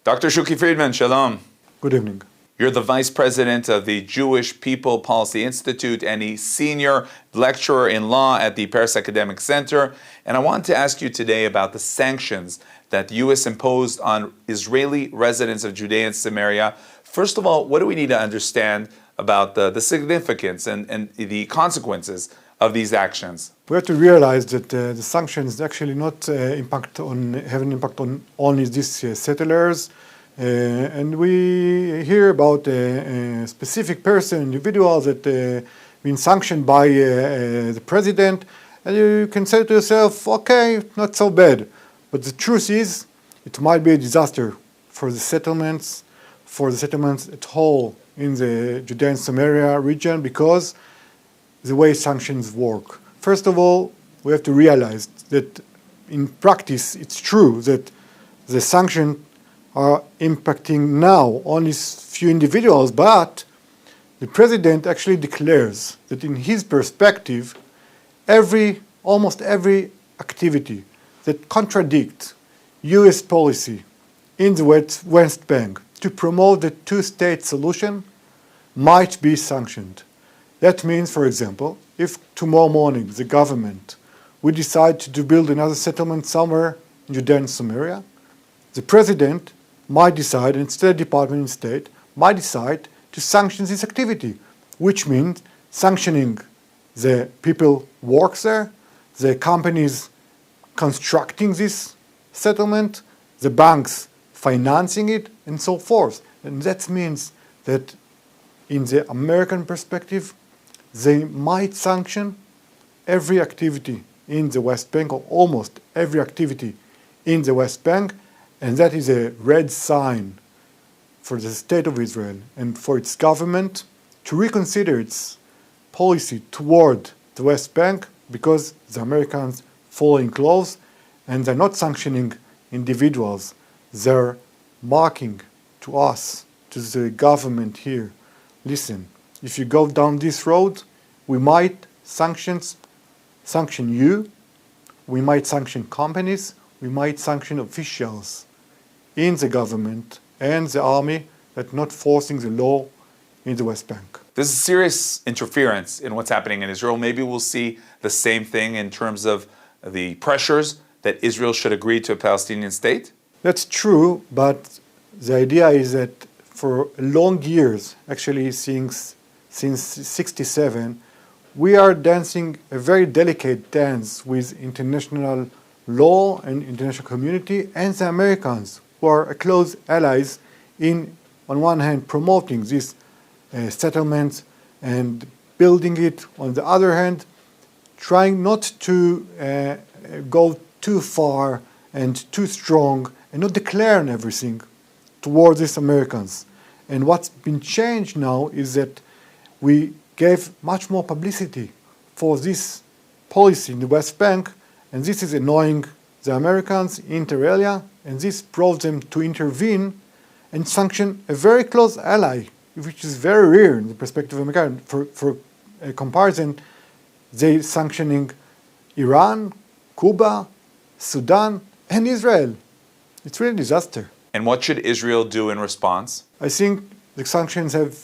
Dr. Shuki Friedman, shalom. Good evening. You're the Vice President of the Jewish People Policy Institute and a Senior Lecturer in Law at the Paris Academic Center. And I want to ask you today about the sanctions that the U.S. imposed on Israeli residents of Judea and Samaria. First of all, what do we need to understand about the significance and the consequences of these actions? We have to realize that the sanctions actually not have an impact on only these settlers. And we hear about a specific person, individuals that been sanctioned by the president, and you can say to yourself, okay, not so bad. But the truth is, it might be a disaster for the settlements at all in the Judea and Samaria region because the way sanctions work. First of all, we have to realize that in practice, it's true that the sanctions are impacting now only few individuals, but the president actually declares that in his perspective, almost every activity that contradicts U.S. policy in the West Bank to promote the two-state solution might be sanctioned. That means, for example, if tomorrow morning the government would decide to build another settlement somewhere in Judea and Samaria, the president might decide, and State Department of State might decide to sanction this activity, which means sanctioning the people who work there, the companies constructing this settlement, the banks financing it, and so forth. And that means that in the American perspective, they might sanction every activity in the West Bank, or almost every activity in the West Bank, and that is a red sign for the State of Israel and for its government to reconsider its policy toward the West Bank because the Americans following close and they're not sanctioning individuals. They're marking to us, to the government here, listen, if you go down this road, we might sanction you, we might sanction companies, we might sanction officials in the government and the army that not forcing the law in the West Bank. This is serious interference in what's happening in Israel. Maybe we'll see the same thing in terms of the pressures that Israel should agree to a Palestinian state? That's true, but the idea is that for long years, actually since 1967, we are dancing a very delicate dance with international law and international community and the Americans, who are close allies in, on one hand, promoting these settlements and building it, on the other hand, trying not to go too far and too strong and not declaring everything towards these Americans. And what's been changed now is that we gave much more publicity for this policy in the West Bank, and this is annoying the Americans inter alia, and this brought them to intervene and sanction a very close ally, which is very rare in the perspective of America. For a comparison, they sanctioning Iran, Cuba, Sudan, and Israel. It's really a disaster. And what should Israel do in response? I think the sanctions have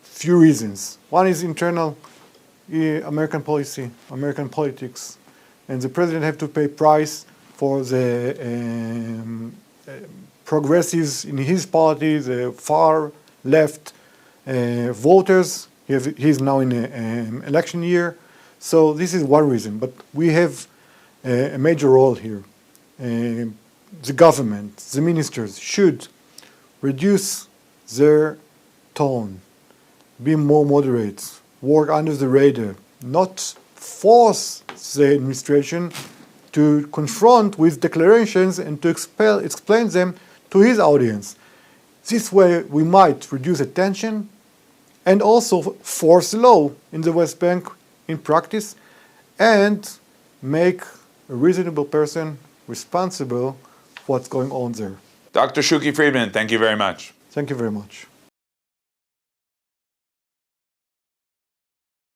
few reasons. One is internal American policy, American politics, and the president have to pay price for the progressives in his party, the far left voters. He's now in an election year, so this is one reason. But we have a major role here. The government, the ministers should reduce their tone, be more moderate, work under the radar, not force the administration to confront with declarations and to explain them to his audience. This way we might reduce attention and also force law in the West Bank in practice and make a reasonable person responsible for what's going on there. Dr. Shuki Friedman, thank you very much. Thank you very much.